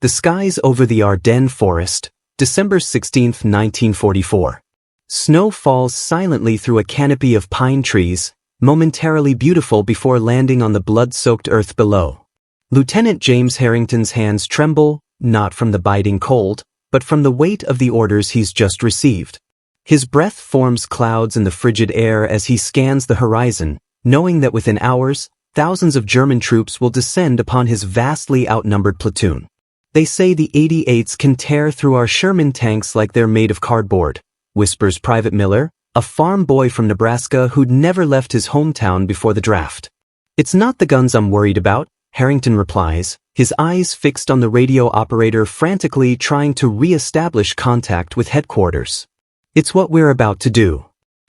The skies over the Ardennes forest, December 16, 1944. Snow falls silently through a canopy of pine trees, momentarily beautiful before landing on the blood-soaked earth below. Lieutenant James Harrington's hands tremble, not from the biting cold, but from the weight of the orders he's just received. His breath forms clouds in the frigid air as he scans the horizon, knowing that within hours, thousands of German troops will descend upon his vastly outnumbered platoon. They say the 88s can tear through our Sherman tanks like they're made of cardboard, whispers Private Miller, a farm boy from Nebraska who'd never left his hometown before the draft. It's not the guns I'm worried about, Harrington replies, his eyes fixed on the radio operator frantically trying to re-establish contact with headquarters. It's what we're about to do.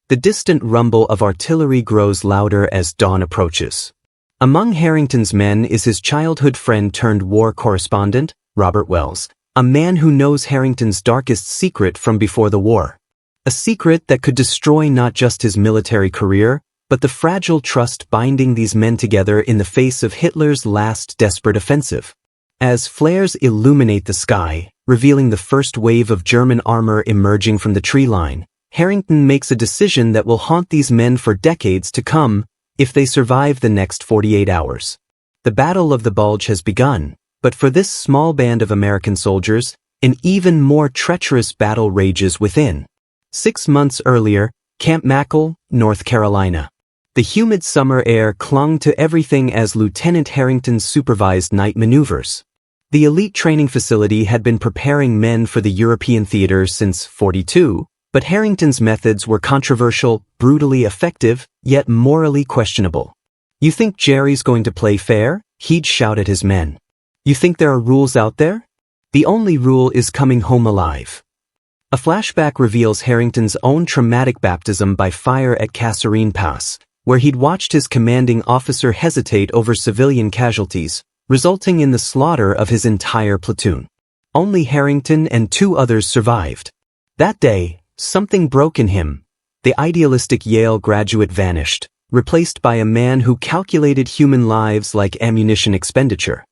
The distant rumble of artillery grows louder as dawn approaches. Among Harrington's men is his childhood friend turned war correspondent, Robert Wells, a man who knows Harrington's darkest secret from before the war. A secret that could destroy not just his military career, but the fragile trust binding these men together in the face of Hitler's last desperate offensive. As flares illuminate the sky, revealing the first wave of German armor emerging from the tree line, Harrington makes a decision that will haunt these men for decades to come, if they survive the next 48 hours. The Battle of the Bulge has begun, but for this small band of American soldiers, an even more treacherous battle rages within. 6 months earlier, Camp Mackle, North Carolina. The humid summer air clung to everything as Lieutenant Harrington supervised night maneuvers. The elite training facility had been preparing men for the European theater since '42, but Harrington's methods were controversial, brutally effective, yet morally questionable. "You think Jerry's going to play fair?" he'd shout at his men. "You think there are rules out there? The only rule is coming home alive." A flashback reveals Harrington's own traumatic baptism by fire at Kasserine Pass, where he'd watched his commanding officer hesitate over civilian casualties, resulting in the slaughter of his entire platoon. Only Harrington and 2 others survived. That day, something broke in him. The idealistic Yale graduate vanished, replaced by a man who calculated human lives like ammunition expenditure.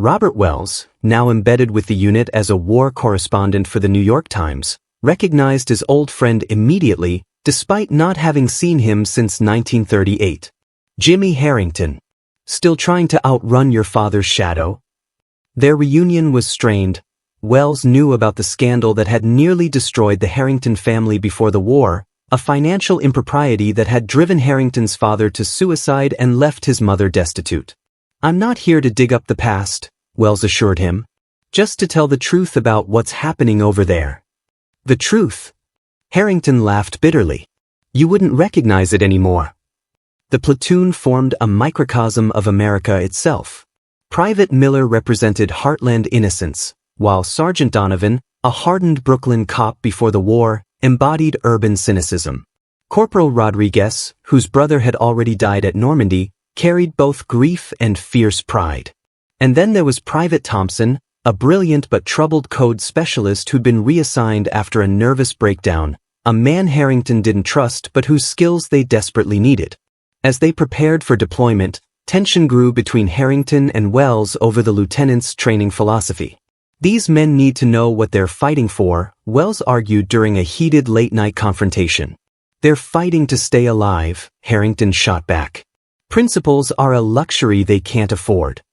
Robert Wells, now embedded with the unit as a war correspondent for the New York Times, recognized his old friend immediately, despite not having seen him since 1938. "Jimmy Harrington. Still trying to outrun your father's shadow?" Their reunion was strained. Wells knew about the scandal that had nearly destroyed the Harrington family before the war, a financial impropriety that had driven Harrington's father to suicide and left his mother destitute. "I'm not here to dig up the past," Wells assured him. "Just to tell the truth about what's happening over there." "The truth?" Harrington laughed bitterly. "You wouldn't recognize it anymore." The platoon formed a microcosm of America itself. Private Miller represented heartland innocence, while Sergeant Donovan, a hardened Brooklyn cop before the war, embodied urban cynicism. Corporal Rodriguez, whose brother had already died at Normandy, carried both grief and fierce pride. And then there was Private Thompson, a brilliant but troubled code specialist who'd been reassigned after a nervous breakdown, a man Harrington didn't trust but whose skills they desperately needed. As they prepared for deployment, tension grew between Harrington and Wells over the lieutenant's training philosophy. "These men need to know what they're fighting for," Wells argued during a heated late-night confrontation. "They're fighting to stay alive," Harrington shot back. "Principles are a luxury they can't afford."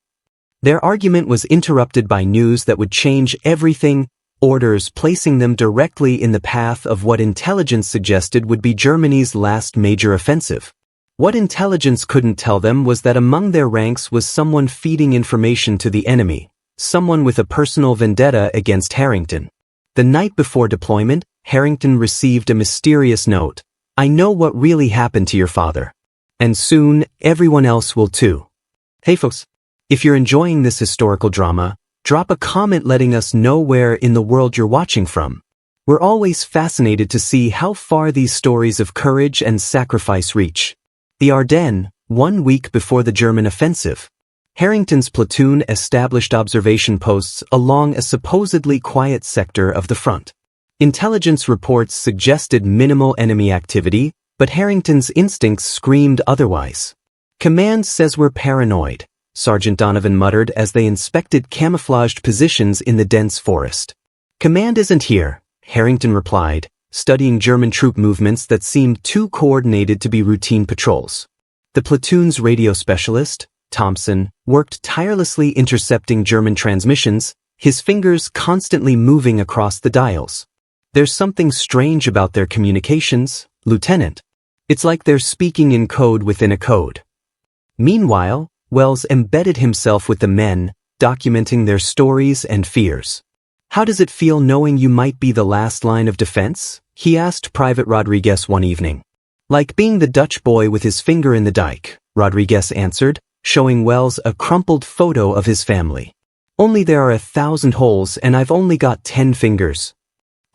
Their argument was interrupted by news that would change everything, orders placing them directly in the path of what intelligence suggested would be Germany's last major offensive. What intelligence couldn't tell them was that among their ranks was someone feeding information to the enemy, someone with a personal vendetta against Harrington. The night before deployment, Harrington received a mysterious note. "I know what really happened to your father. And soon, everyone else will too." Hey folks, if you're enjoying this historical drama, drop a comment letting us know where in the world you're watching from. We're always fascinated to see how far these stories of courage and sacrifice reach. The Ardennes, 1 week before the German offensive. Harrington's platoon established observation posts along a supposedly quiet sector of the front. Intelligence reports suggested minimal enemy activity, but Harrington's instincts screamed otherwise. "Command says we're paranoid," Sergeant Donovan muttered as they inspected camouflaged positions in the dense forest. "Command isn't here," Harrington replied, studying German troop movements that seemed too coordinated to be routine patrols. The platoon's radio specialist, Thompson, worked tirelessly intercepting German transmissions, his fingers constantly moving across the dials. "There's something strange about their communications, Lieutenant. It's like they're speaking in code within a code." Meanwhile, Wells embedded himself with the men, documenting their stories and fears. "How does it feel knowing you might be the last line of defense?" he asked Private Rodriguez one evening. "Like being the Dutch boy with his finger in the dike," Rodriguez answered, showing Wells a crumpled photo of his family. "Only there are 1,000 holes and I've only got 10 fingers.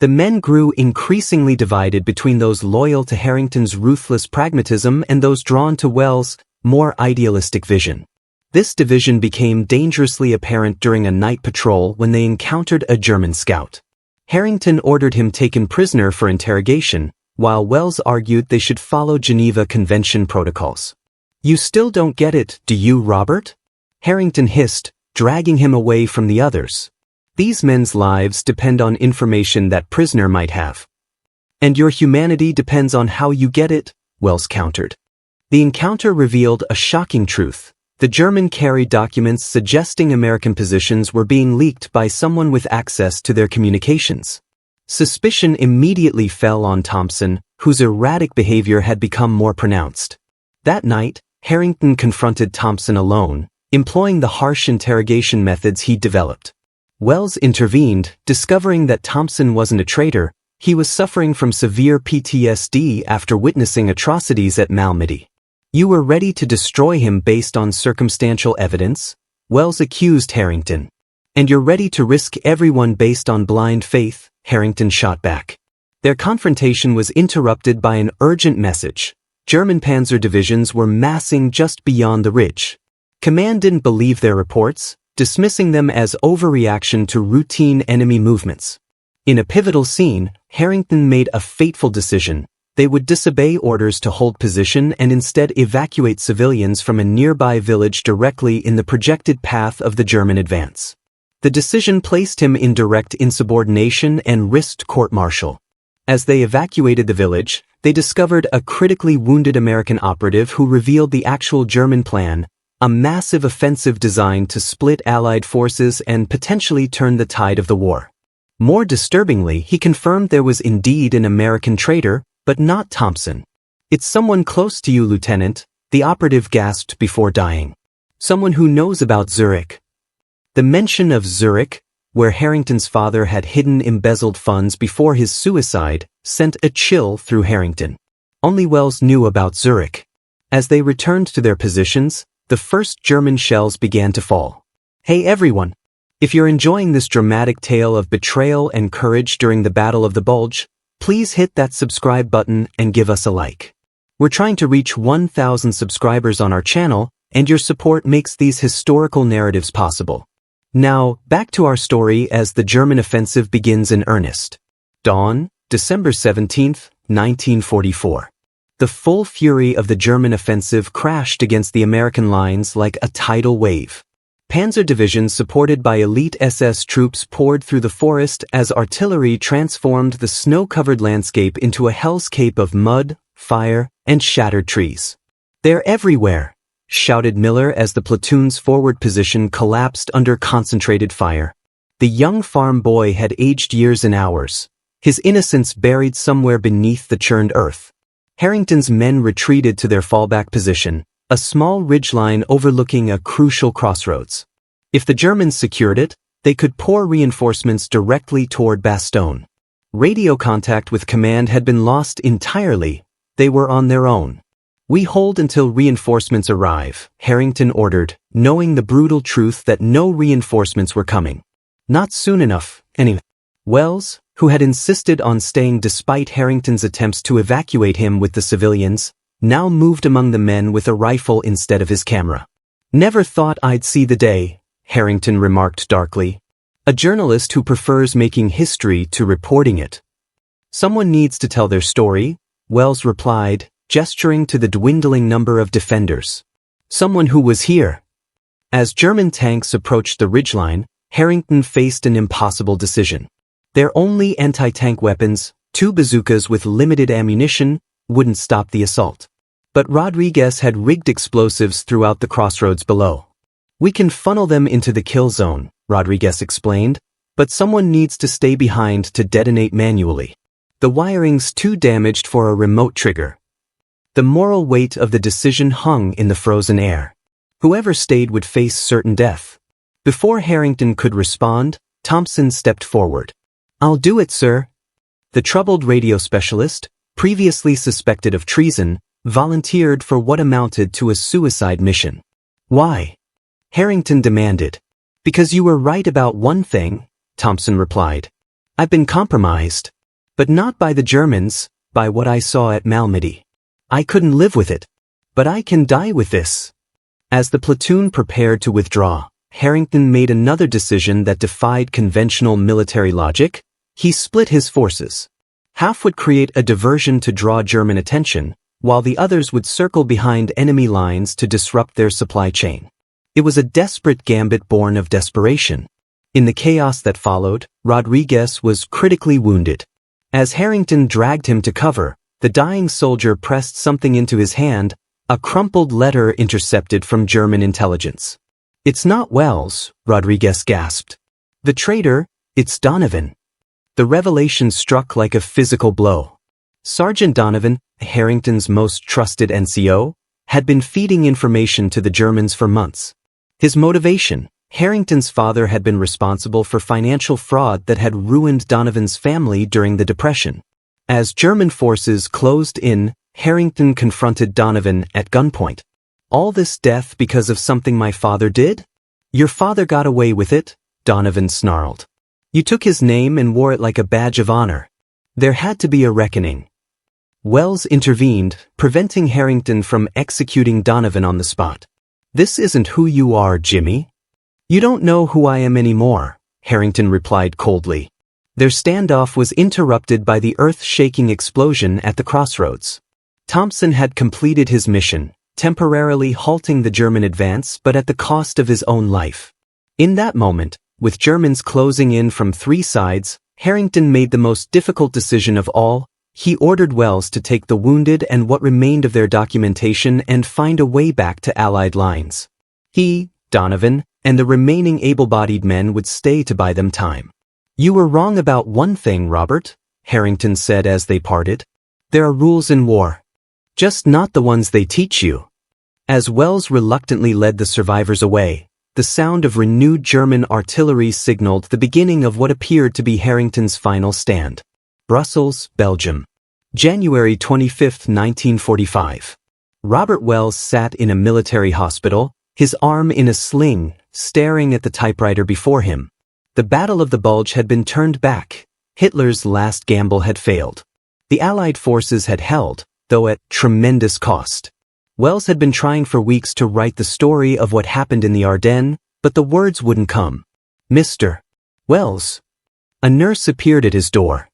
The men grew increasingly divided between those loyal to Harrington's ruthless pragmatism and those drawn to Wells' more idealistic vision. This division became dangerously apparent during a night patrol when they encountered a German scout. Harrington ordered him taken prisoner for interrogation, while Wells argued they should follow Geneva Convention protocols. "You still don't get it, do you, Robert?" Harrington hissed, dragging him away from the others. "These men's lives depend on information that prisoner might have. And your humanity depends on how you get it," Wells countered. The encounter revealed a shocking truth. The German carried documents suggesting American positions were being leaked by someone with access to their communications. Suspicion immediately fell on Thompson, whose erratic behavior had become more pronounced. That night, Harrington confronted Thompson alone, employing the harsh interrogation methods he'd developed. Wells intervened, discovering that Thompson wasn't a traitor. He was suffering from severe PTSD after witnessing atrocities at Malmedy. "You were ready to destroy him based on circumstantial evidence?" Wells accused Harrington. "And you're ready to risk everyone based on blind faith?" Harrington shot back. Their confrontation was interrupted by an urgent message. German panzer divisions were massing just beyond the ridge. Command didn't believe their reports, dismissing them as overreaction to routine enemy movements. In a pivotal scene, Harrington made a fateful decision. They would disobey orders to hold position and instead evacuate civilians from a nearby village directly in the projected path of the German advance. The decision placed him in direct insubordination and risked court-martial. As they evacuated the village, they discovered a critically wounded American operative who revealed the actual German plan, a massive offensive designed to split Allied forces and potentially turn the tide of the war. More disturbingly, he confirmed there was indeed an American traitor, but not Thompson. "It's someone close to you, Lieutenant," the operative gasped before dying. "Someone who knows about Zurich." The mention of Zurich, where Harrington's father had hidden embezzled funds before his suicide, sent a chill through Harrington. Only Wells knew about Zurich. As they returned to their positions, the first German shells began to fall. "Hey everyone! If you're enjoying this dramatic tale of betrayal and courage during the Battle of the Bulge, please hit that subscribe button and give us a like. We're trying to reach 1,000 subscribers on our channel, and your support makes these historical narratives possible. Now, back to our story as the German offensive begins in earnest. Dawn, December 17, 1944. The full fury of the German offensive crashed against the American lines like a tidal wave. Panzer divisions supported by elite SS troops poured through the forest as artillery transformed the snow-covered landscape into a hellscape of mud, fire, and shattered trees. "They're everywhere," shouted Miller as the platoon's forward position collapsed under concentrated fire. The young farm boy had aged years and hours, his innocence buried somewhere beneath the churned earth. Harrington's men retreated to their fallback position, a small ridgeline overlooking a crucial crossroads. If the Germans secured it, they could pour reinforcements directly toward Bastogne. Radio contact with command had been lost entirely. They were on their own. "We hold until reinforcements arrive," Harrington ordered, knowing the brutal truth that no reinforcements were coming. Not soon enough, anyway. Wells, who had insisted on staying despite Harrington's attempts to evacuate him with the civilians, now moved among the men with a rifle instead of his camera. "Never thought I'd see the day," Harrington remarked darkly. "A journalist who prefers making history to reporting it." "Someone needs to tell their story," Wells replied, gesturing to the dwindling number of defenders. "Someone who was here." As German tanks approached the ridgeline, Harrington faced an impossible decision. Their only anti-tank weapons, 2 bazookas with limited ammunition, wouldn't stop the assault. But Rodriguez had rigged explosives throughout the crossroads below. "We can funnel them into the kill zone," Rodriguez explained, "but someone needs to stay behind to detonate manually. The wiring's too damaged for a remote trigger." The moral weight of the decision hung in the frozen air. Whoever stayed would face certain death. Before Harrington could respond, Thompson stepped forward. "I'll do it, sir." The troubled radio specialist, previously suspected of treason, volunteered for what amounted to a suicide mission. "Why?" Harrington demanded. "Because you were right about one thing," Thompson replied. "I've been compromised. But not by the Germans, by what I saw at Malmedy. I couldn't live with it. But I can die with this." As the platoon prepared to withdraw, Harrington made another decision that defied conventional military logic. He split his forces. Half would create a diversion to draw German attention, while the others would circle behind enemy lines to disrupt their supply chain. It was a desperate gambit born of desperation. In the chaos that followed, Rodriguez was critically wounded. As Harrington dragged him to cover, the dying soldier pressed something into his hand, a crumpled letter intercepted from German intelligence. "It's not Wells," Rodriguez gasped. "The traitor, it's Donovan." The revelation struck like a physical blow. Sergeant Donovan, Harrington's most trusted NCO, had been feeding information to the Germans for months. His motivation: Harrington's father had been responsible for financial fraud that had ruined Donovan's family during the Depression. As German forces closed in, Harrington confronted Donovan at gunpoint. "All this death because of something my father did? Your father got away with it," Donovan snarled. "You took his name and wore it like a badge of honor. There had to be a reckoning." Wells intervened, preventing Harrington from executing Donovan on the spot. "This isn't who you are, Jimmy." "You don't know who I am anymore," Harrington replied coldly. Their standoff was interrupted by the earth-shaking explosion at the crossroads. Thompson had completed his mission, temporarily halting the German advance but at the cost of his own life. In that moment, with Germans closing in from 3 sides, Harrington made the most difficult decision of all. He ordered Wells to take the wounded and what remained of their documentation and find a way back to Allied lines. He, Donovan, and the remaining able-bodied men would stay to buy them time. "You were wrong about one thing, Robert," Harrington said as they parted. "There are rules in war. Just not the ones they teach you." As Wells reluctantly led the survivors away, the sound of renewed German artillery signaled the beginning of what appeared to be Harrington's final stand. Brussels, Belgium. January 25, 1945. Robert Wells sat in a military hospital, his arm in a sling, staring at the typewriter before him. The Battle of the Bulge had been turned back. Hitler's last gamble had failed. The Allied forces had held, though at tremendous cost. Wells had been trying for weeks to write the story of what happened in the Ardennes, but the words wouldn't come. "Mr. Wells." A nurse appeared at his door.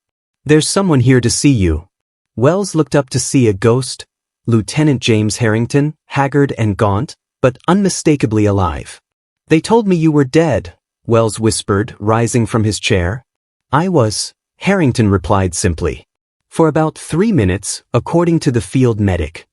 "There's someone here to see you." Wells looked up to see a ghost, Lieutenant James Harrington, haggard and gaunt, but unmistakably alive. "They told me you were dead," Wells whispered, rising from his chair. "I was," Harrington replied simply. "For about 3 minutes, according to the field medic."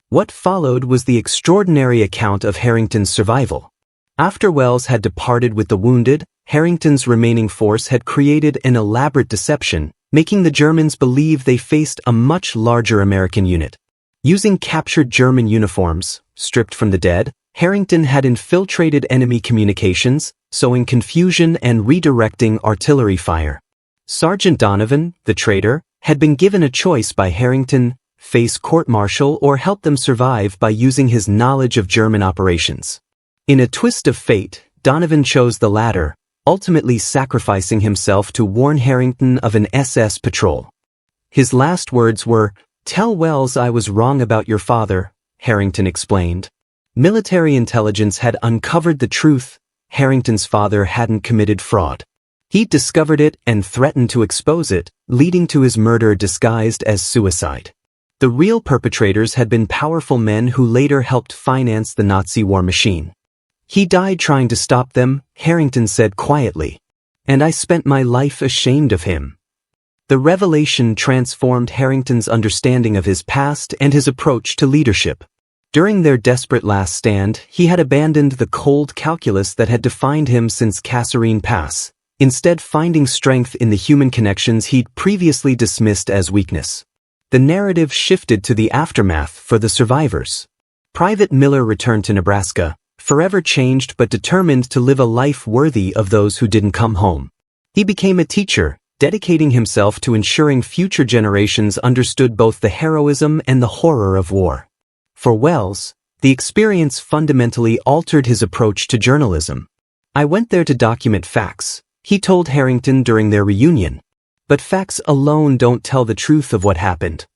What followed was the extraordinary account of Harrington's survival. After Wells had departed with the wounded, Harrington's remaining force had created an elaborate deception, making the Germans believe they faced a much larger American unit. Using captured German uniforms, stripped from the dead, Harrington had infiltrated enemy communications, sowing confusion and redirecting artillery fire. Sergeant Donovan, the traitor, had been given a choice by Harrington: face court-martial or help them survive by using his knowledge of German operations. In a twist of fate, Donovan chose the latter, ultimately sacrificing himself to warn Harrington of an SS patrol. His last words were, "Tell Wells I was wrong about your father," Harrington explained. Military intelligence had uncovered the truth: Harrington's father hadn't committed fraud. He'd discovered it and threatened to expose it, leading to his murder disguised as suicide. The real perpetrators had been powerful men who later helped finance the Nazi war machine. He died trying to stop them, Harrington said quietly. And I spent my life ashamed of him. The revelation transformed Harrington's understanding of his past and his approach to leadership. During their desperate last stand, he had abandoned the cold calculus that had defined him since Kasserine Pass, instead finding strength in the human connections he'd previously dismissed as weakness. The narrative shifted to the aftermath for the survivors. Private Miller returned to Nebraska, forever changed but determined to live a life worthy of those who didn't come home. He became a teacher, dedicating himself to ensuring future generations understood both the heroism and the horror of war. For Wells, the experience fundamentally altered his approach to journalism. I went there to document facts, he told Harrington during their reunion. But facts alone don't tell the truth of what happened.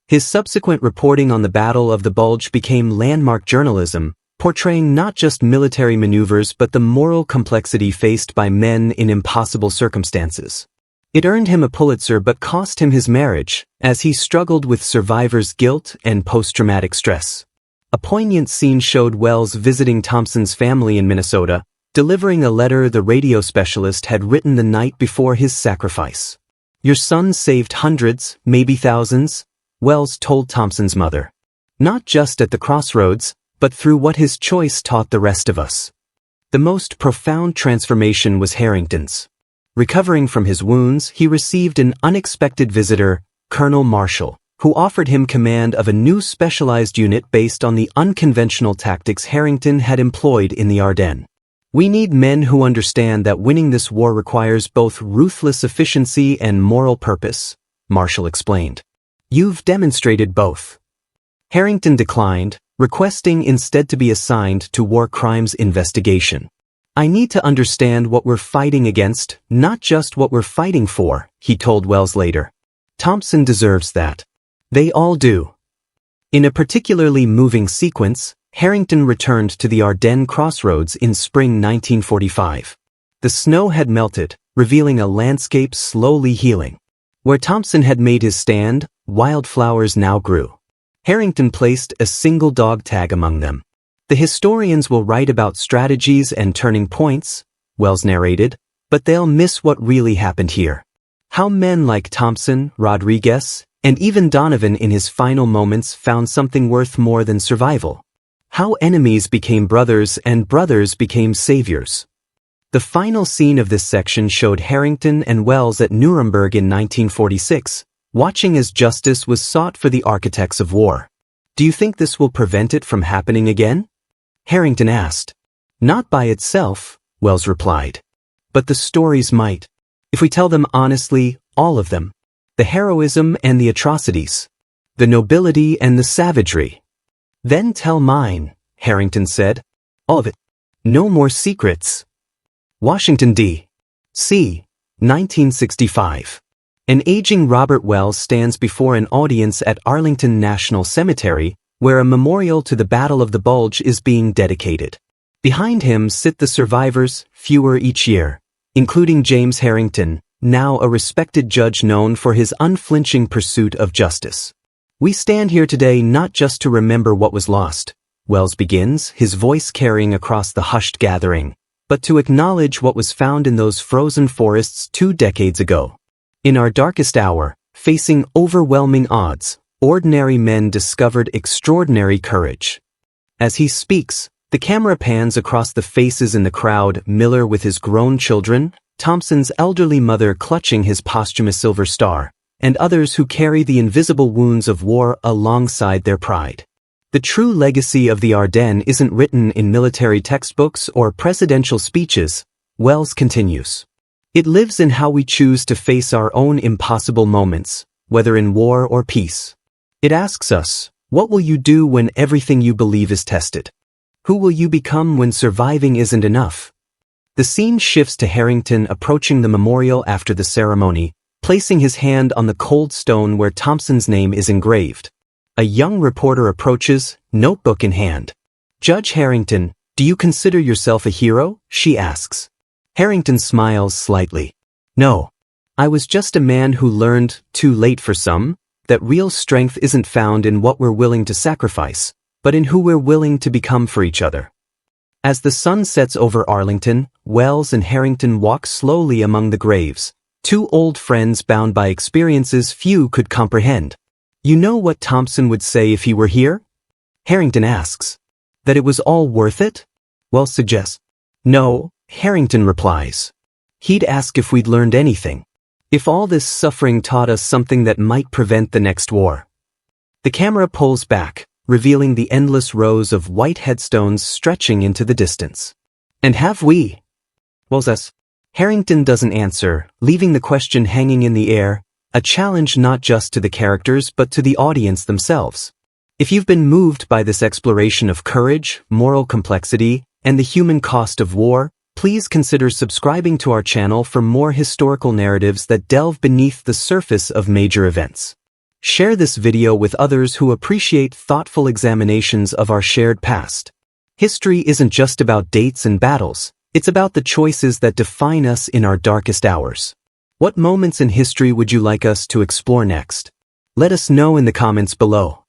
His subsequent reporting on the Battle of the Bulge became landmark journalism, portraying not just military maneuvers but the moral complexity faced by men in impossible circumstances. It earned him a Pulitzer but cost him his marriage, as he struggled with survivors' guilt and post-traumatic stress. A poignant scene showed Wells visiting Thompson's family in Minnesota, delivering a letter the radio specialist had written the night before his sacrifice. "Your son saved hundreds, maybe thousands," Wells told Thompson's mother. "Not just at the crossroads, but through what his choice taught the rest of us." The most profound transformation was Harrington's. Recovering from his wounds, he received an unexpected visitor, Colonel Marshall, who offered him command of a new specialized unit based on the unconventional tactics Harrington had employed in the Ardennes. "We need men who understand that winning this war requires both ruthless efficiency and moral purpose," Marshall explained. "You've demonstrated both." Harrington declined, requesting instead to be assigned to war crimes investigation. "I need to understand what we're fighting against, not just what we're fighting for," he told Wells later. "Thompson deserves that. They all do." In a particularly moving sequence, Harrington returned to the Ardennes crossroads in spring 1945. The snow had melted, revealing a landscape slowly healing. Where Thompson had made his stand, wildflowers now grew. Harrington placed a single dog tag among them. "The historians will write about strategies and turning points," Wells narrated, "but they'll miss what really happened here. How men like Thompson, Rodriguez, and even Donovan in his final moments found something worth more than survival. How enemies became brothers and brothers became saviors." The final scene of this section showed Harrington and Wells at Nuremberg in 1946, watching as justice was sought for the architects of war. "Do you think this will prevent it from happening again?" Harrington asked. "Not by itself," Wells replied. "But the stories might. If we tell them honestly, all of them. The heroism and the atrocities. The nobility and the savagery. Then tell mine," Harrington said. "All of it. No more secrets." Washington, D.C., 1965. An aging Robert Wells stands before an audience at Arlington National Cemetery, where a memorial to the Battle of the Bulge is being dedicated. Behind him sit the survivors, fewer each year, including James Harrington, now a respected judge known for his unflinching pursuit of justice. "We stand here today not just to remember what was lost," Wells begins, his voice carrying across the hushed gathering, "but to acknowledge what was found in those frozen forests 2 decades ago. In our darkest hour, facing overwhelming odds, ordinary men discovered extraordinary courage." As he speaks, the camera pans across the faces in the crowd, Miller with his grown children, Thompson's elderly mother clutching his posthumous Silver Star, and others who carry the invisible wounds of war alongside their pride. The true legacy of the Ardennes isn't written in military textbooks or presidential speeches, Wells continues. It lives in how we choose to face our own impossible moments, whether in war or peace. It asks us, what will you do when everything you believe is tested? Who will you become when surviving isn't enough? The scene shifts to Harrington approaching the memorial after the ceremony, placing his hand on the cold stone where Thompson's name is engraved. A young reporter approaches, notebook in hand. "Judge Harrington, do you consider yourself a hero?" she asks. Harrington smiles slightly. "No. I was just a man who learned, too late for some, that real strength isn't found in what we're willing to sacrifice, but in who we're willing to become for each other." As the sun sets over Arlington, Wells and Harrington walk slowly among the graves, two old friends bound by experiences few could comprehend. You know what Thompson would say if he were here? Harrington asks. That it was all worth it? Wells suggests. No, Harrington replies. He'd ask if we'd learned anything. If all this suffering taught us something that might prevent the next war. The camera pulls back, revealing the endless rows of white headstones stretching into the distance. And have we? Wells asks. Harrington doesn't answer, leaving the question hanging in the air, a challenge not just to the characters but to the audience themselves. If you've been moved by this exploration of courage, moral complexity, and the human cost of war, please consider subscribing to our channel for more historical narratives that delve beneath the surface of major events. Share this video with others who appreciate thoughtful examinations of our shared past. History isn't just about dates and battles, it's about the choices that define us in our darkest hours. What moments in history would you like us to explore next? Let us know in the comments below.